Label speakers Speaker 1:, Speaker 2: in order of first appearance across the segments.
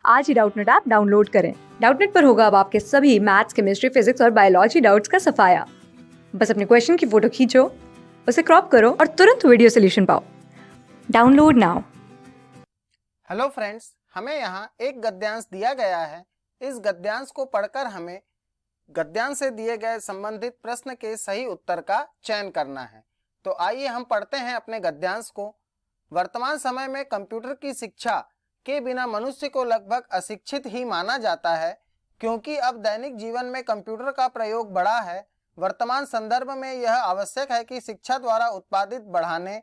Speaker 1: आज ही Doubtnut app download करें। Doubtnut पर होगा अब आपके सभी मैथ्स, केमिस्ट्री, फिजिक्स और बायोलॉजी डाउट्स का सफाया। बस अपने क्वेश्चन की फोटो खींचो, उसे क्रॉप करो और तुरंत वीडियो सोल्यूशन पाओ। Download now.
Speaker 2: हेलो फ्रेंड्स, हमें यहाँ एक गद्यांश दिया गया है। इस गद्यांश को पढ़कर हमें गद्यांश से दिए गए संबंधित प्रश्न के सही उत्तर का चयन करना है। तो आइए हम पढ़ते हैं अपने गद्यांश को। वर्तमान समय में कंप्यूटर की शिक्षा के बिना मनुष्य को लगभग अशिक्षित ही माना जाता है, क्योंकि अब दैनिक जीवन में कंप्यूटर का प्रयोग बढ़ा है। वर्तमान संदर्भ में यह आवश्यक है कि शिक्षा द्वारा उत्पादित बढ़ाने,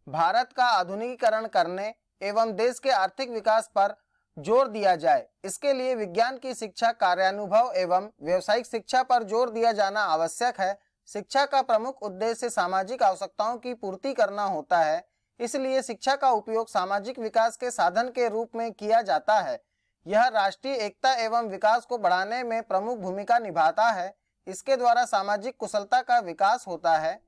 Speaker 2: भारत का आधुनिकीकरण करने एवं देश के आर्थिक विकास पर जोर दिया जाए। इसके लिए विज्ञान की शिक्षा, कार्यानुभव एवं व्यावसायिक शिक्षा पर जोर दिया जाना आवश्यक है। शिक्षा का प्रमुख उद्देश्य सामाजिक आवश्यकताओं की पूर्ति करना होता है, इसलिए शिक्षा का उपयोग सामाजिक विकास के साधन के रूप में किया जाता है। यह राष्ट्रीय एकता एवं विकास को बढ़ाने में प्रमुख भूमिका निभाता है। इसके द्वारा सामाजिक कुशलता का विकास होता है।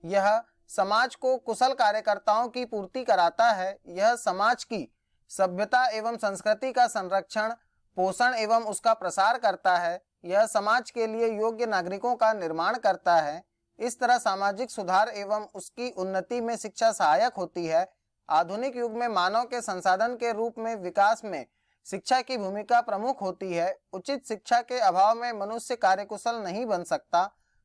Speaker 2: यह समाज को कुशल कार्यकर्ताओं की पूर्ति कराता है। यह समाज की सभ्यता एवं संस्कृति का संरक्षण, पोषण एवं उसका प्रसार करता है। यह समाज के लिए योग्य नागरिकों का निर्माण करता है। इस तरह सामाजिक सुधार एवं उसकी उन्नति में शिक्षा सहायक होती है। आधुनिक युग में मानव के संसाधन के रूप में विकास में शिक्षा की भूमिका प्रमुख होती है। उचित शिक्षा के अभाव में मनुष्य कार्यकुशल नहीं बन सकता।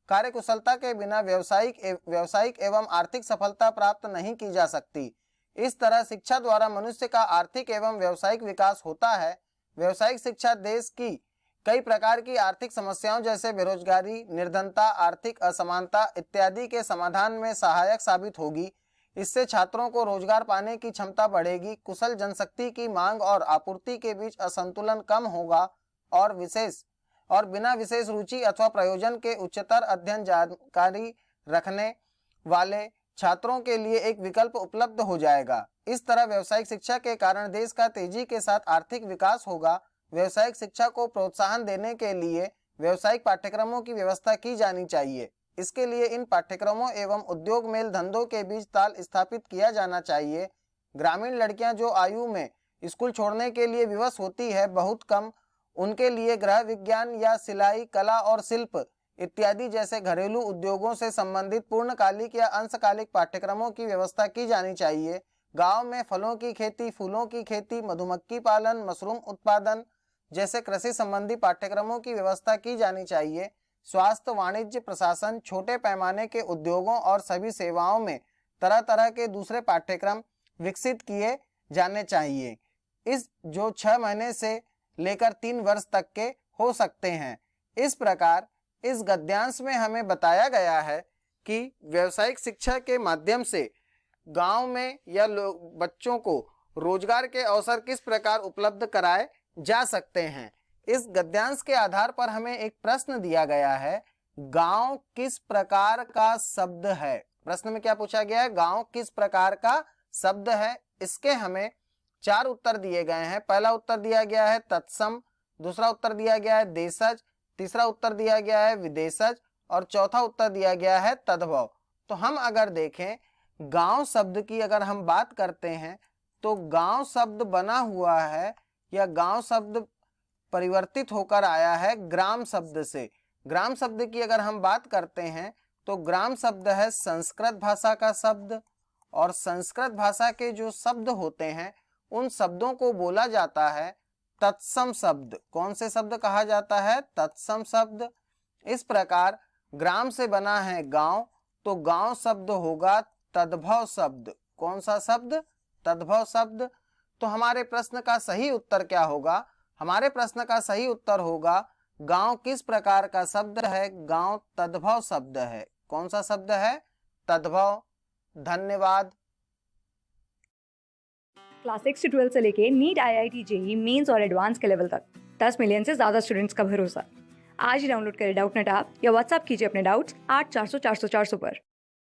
Speaker 2: कार्यकुशलता के बिना व्यावसायिक एवं आर्थिक सफलता प्राप्त नहीं की जा सकती। इस तरह शिक्षा द्वारा मनुष्य का आर्थिक एवं व्यावसायिक विकास होता है। व्यावसायिक शिक्षा देश की कई प्रकार की आर्थिक समस्याओं जैसे बेरोजगारी, निर्धनता, आर्थिक असमानता इत्यादि के समाधान में सहायक साबित होगी। इससे छात्रों को रोजगार पाने की क्षमता बढ़ेगी। कुशल जनशक्ति की मांग और आपूर्ति के बीच असंतुलन कम होगा और बिना विशेष रुचि अथवा प्रयोजन के उच्चतर अध्ययन जानकारी रखने वाले छात्रों के लिए एक विकल्प उपलब्ध हो जाएगा। इस तरह व्यावसायिक शिक्षा के कारण देश का तेजी के साथ आर्थिक विकास होगा। व्यावसायिक शिक्षा को प्रोत्साहन देने के लिए व्यावसायिक पाठ्यक्रमों की व्यवस्था की जानी चाहिए। इसके लिए इन पाठ्यक्रमों एवं उद्योग मेल धंधों के बीच ताल स्थापित किया जाना चाहिए। ग्रामीण लड़कियां जो आयु में स्कूल छोड़ने के लिए विवश होती है बहुत कम, उनके लिए गृह विज्ञान या सिलाई, कला और शिल्प इत्यादि जैसे घरेलू उद्योगों से संबंधित पूर्णकालिक या अंशकालिक पाठ्यक्रमों की व्यवस्था की जानी चाहिए। गांव में फलों की खेती, फूलों की खेती, मधुमक्खी पालन, मशरूम उत्पादन जैसे कृषि संबंधी पाठ्यक्रमों की व्यवस्था की जानी चाहिए। स्वास्थ्य, वाणिज्य, प्रशासन, छोटे पैमाने के उद्योगों और सभी सेवाओं में तरह तरह के दूसरे पाठ्यक्रम विकसित किए जाने चाहिए। इस जो 6 महीने से लेकर 3 वर्ष तक के हो सकते हैं। इस प्रकार इस गद्यांश में हमें बताया गया है कि व्यावसायिक शिक्षा के माध्यम से गांव में या बच्चों को रोजगार के अवसर किस प्रकार उपलब्ध कराए जा सकते हैं। इस गद्यांश के आधार पर हमें एक प्रश्न दिया गया है, गांव किस प्रकार का शब्द है। प्रश्न में क्या पूछा गया है, गांव किस प्रकार का शब्द है। इसके हमें 4 उत्तर दिए गए हैं। पहला उत्तर दिया गया है तत्सम, दूसरा उत्तर दिया गया है देशज, तीसरा उत्तर दिया गया है विदेशज और चौथा उत्तर दिया गया है तद्भव। तो हम अगर देखें गांव शब्द की अगर हम बात करते हैं तो गांव शब्द बना हुआ है या गांव शब्द परिवर्तित होकर आया है ग्राम शब्द से। ग्राम शब्द की अगर हम बात करते हैं तो ग्राम शब्द है संस्कृत भाषा का शब्द, और संस्कृत भाषा के जो शब्द होते हैं उन शब्दों को बोला जाता है तत्सम शब्द। कौन से शब्द कहा जाता है, तत्सम शब्द। इस प्रकार ग्राम से बना है गांव, तो गांव शब्द होगा तद्भव शब्द। कौन सा शब्द, तद्भव शब्द। तो हमारे प्रश्न का सही उत्तर क्या होगा, हमारे प्रश्न का सही उत्तर होगा गांव किस प्रकार का शब्द है, गांव तद्भव शब्द है। कौन सा शब्द है, तद्भव। धन्यवाद।
Speaker 1: क्लास 6 से 12 से लेके नीट, IIT, JEE मेंस और एडवांस के लेवल तक 10 मिलियन से ज्यादा स्टूडेंट्स का भरोसा। आज ही डाउनलोड करें डाउटनेट ऐप या व्हाट्सएप कीजिए अपने डाउट्स 8400 400 400 पर।